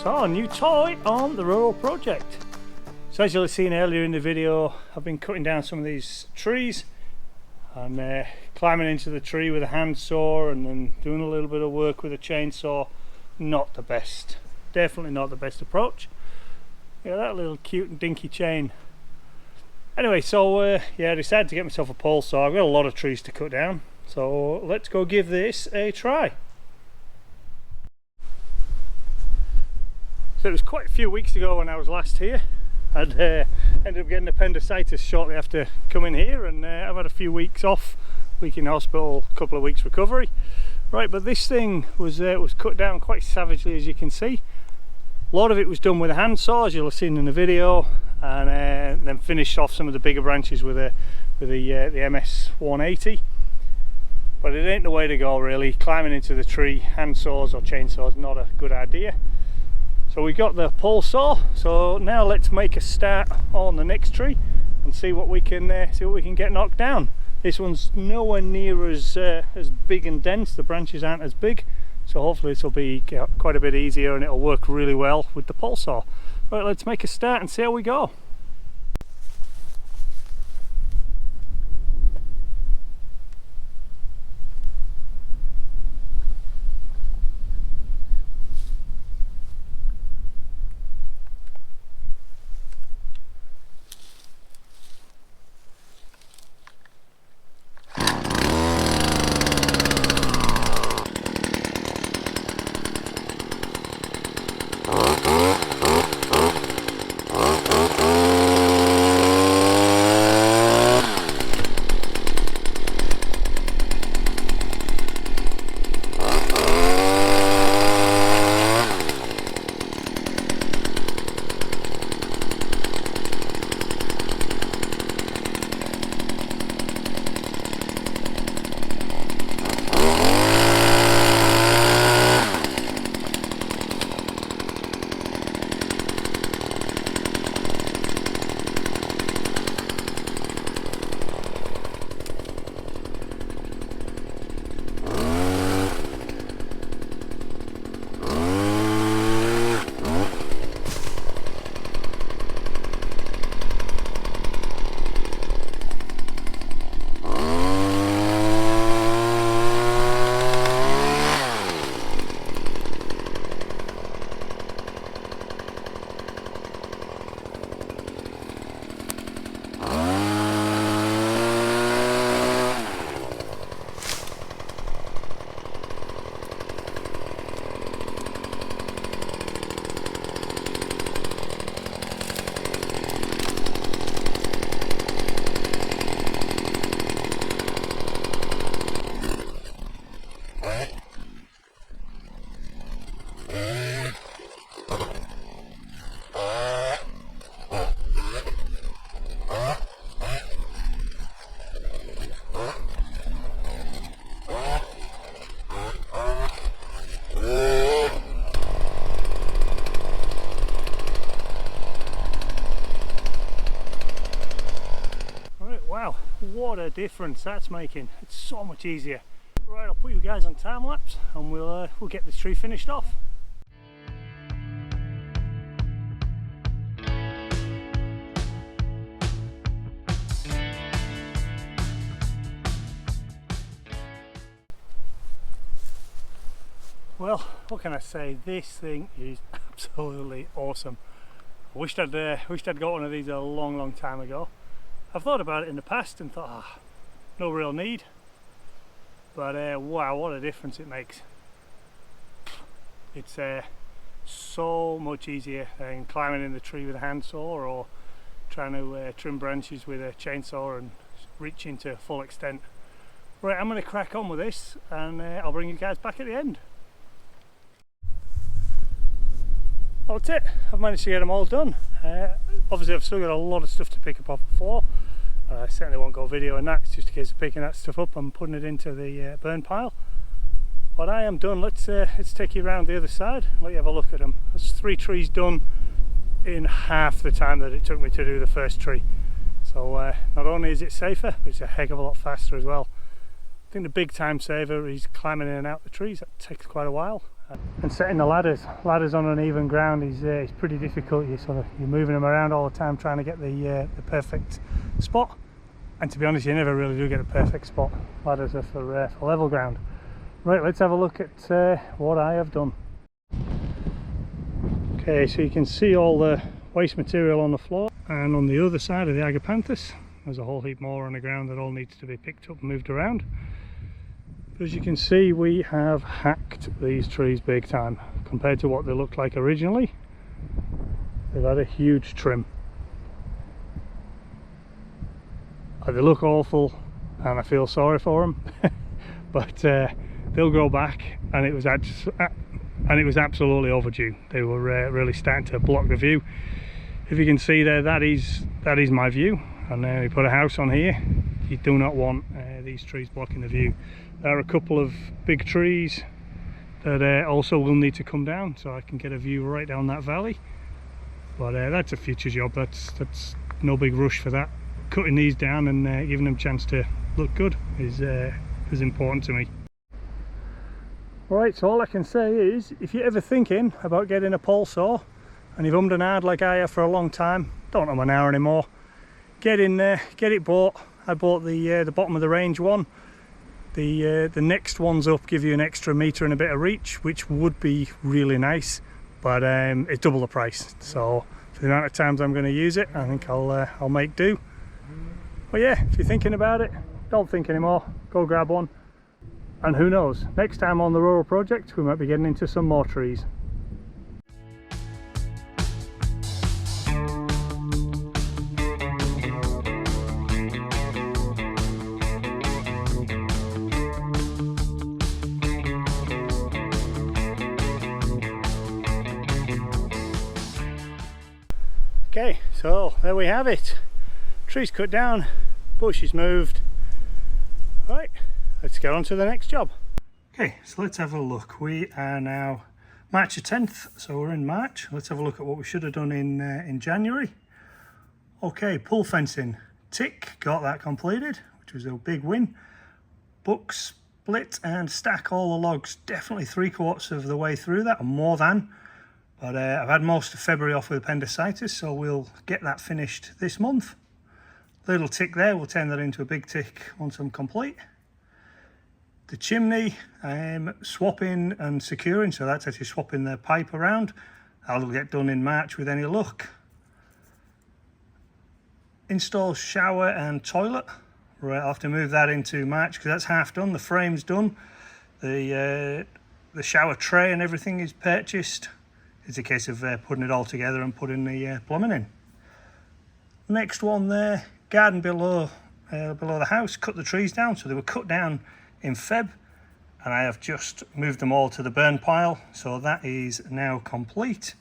So, a new toy on the rural project. So as you'll have seen earlier in the video, I've been cutting down some of these trees and climbing into the tree with a handsaw and then doing a little bit of work with a chainsaw. Not the best, definitely not the best approach. Yeah, that little cute and dinky chain. Anyway, so yeah, I decided to get myself a pole saw. I've got a lot of trees to cut down, so let's go give this a try. So it was quite a few weeks ago when I was last here. I'd ended up getting appendicitis shortly after coming here, and I've had a few weeks off, week in hospital, a couple of weeks recovery. Right, but this thing was cut down quite savagely, as you can see. A lot of it was done with a handsaw, as you'll have seen in the video, and then finished off some of the bigger branches with the MS 180. But it ain't the way to go, really. Climbing into the tree, handsaws or chainsaws, not a good idea. So we got the pole saw, so now let's make a start on the next tree and see what we can get knocked down. This one's nowhere near as big and dense, the branches aren't as big, so hopefully this will be quite a bit easier and it'll work really well with the pole saw. Right, let's make a start and see how we go. Wow, what a difference that's making. It's so much easier. Right, I'll put you guys on time lapse and we'll get this tree finished off. Well, what can I say? This thing is absolutely awesome. I wished I'd got one of these a long time ago. I've thought about it in the past and thought, no real need, but wow, what a difference it makes. It's so much easier than climbing in the tree with a handsaw or trying to trim branches with a chainsaw and reaching to full extent. Right, I'm going to crack on with this and I'll bring you guys back at the end. Well, that's it. I've managed to get them all done. Obviously I've still got a lot of stuff to pick up off the floor. I certainly won't go videoing that, it's just a case of picking that stuff up and putting it into the burn pile. But I am done. Let's take you around the other side, let you have a look at them. There's 3 trees done in half the time that it took me to do the first tree. So not only is it safer, but it's a heck of a lot faster as well. I think the big time saver is climbing in and out the trees. That takes quite a while, And setting the ladders on uneven ground is pretty difficult. You're moving them around all the time trying to get the perfect spot. And to be honest, you never really do get a perfect spot. Ladders are for level ground. Right, let's have a look at what I have done. Okay, so you can see all the waste material on the floor, and on the other side of the agapanthus there's a whole heap more on the ground that all needs to be picked up and moved around. But as you can see, we have hacked these trees big time compared to what they looked like originally. They've had a huge trim. They look awful and I feel sorry for them, but they'll grow back, and it was absolutely overdue. They were really starting to block the view. If you can see there, that is my view, and now we put a house on here. You do not want these trees blocking the view. There are a couple of big trees that also will need to come down so I can get a view right down that valley, but that's a future job. That's no big rush for that. Cutting these down and giving them a chance to look good is important to me. Right, so all I can say is, if you're ever thinking about getting a pole saw and you've ummed and ahed like I have for a long time, don't um and ah anymore, get in there, get it bought. I bought the bottom of the range one. The next ones up give you an extra metre and a bit of reach, which would be really nice, but it's double the price. So for the amount of times I'm going to use it, I think I'll make do. But yeah, if you're thinking about it, don't think anymore, go grab one. And who knows, next time on the Rural Project we might be getting into some more trees. Okay, so there we have it. Trees cut down, bushes moved. Right, let's get on to the next job. Okay, so let's have a look. We are now March the 10th, so we're in March. Let's have a look at what we should have done in January. Okay, pool fencing, tick, got that completed, which was a big win. Book, split and stack all the logs, definitely 3/4 of the way through that, or more than. But I've had most of February off with appendicitis, so we'll get that finished this month. Little tick there, we'll turn that into a big tick once I'm complete. The chimney, swapping and securing, so that's actually swapping the pipe around. That'll get done in March with any luck. Install shower and toilet. Right, I'll have to move that into March because that's half done. The frame's done. The shower tray and everything is purchased. It's a case of putting it all together and putting the plumbing in. Next one there, garden below the house, cut the trees down. So they were cut down in Feb, and I have just moved them all to the burn pile. So that is now complete.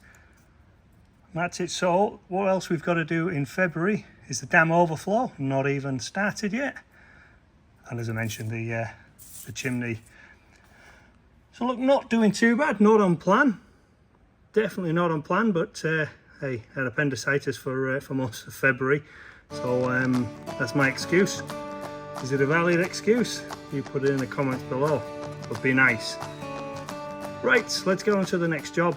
And that's it. So what else we've got to do in February is the dam overflow, not even started yet. And as I mentioned, the chimney. So look, not doing too bad, not on plan. Definitely not on plan, but hey, I had appendicitis for most of February, so that's my excuse. Is it a valid excuse? You put it in the comments below, but be nice. Right, let's get on to the next job.